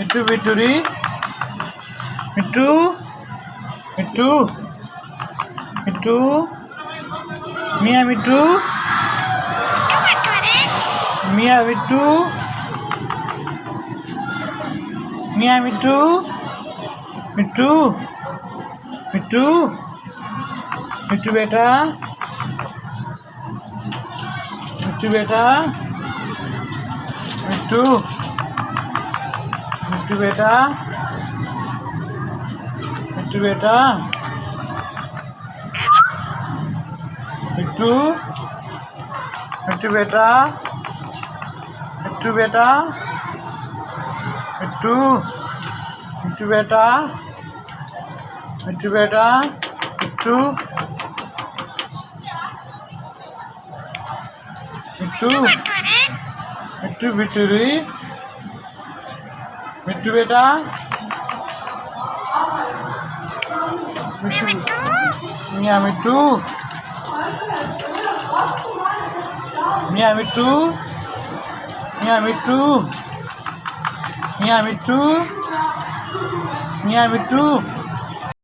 মিট্টু বিটুরি মিট্টু মিট্টু মিট্টু মিয়া মিট্টু মিয়া মিট্টু মিয়া মিট্টু মিট্টু মিট্টু मिट्टू बेटा मिट्टू बेटा मिट्टू मिट्टू बेटा मिट्टू बेटा मिट्टू मिट्टू बेटा मिट्टू बेटा मिट्टू मिट्टू बेटा मिट्टू बेटा मिट्टू मिट्टू मिट्टू बिटूरी मिट्टू बेटा मिट्टू मिया मिट्टू मिया मिट्टू मिया मिट्टू मिया मिट्टू मिया मिट्टू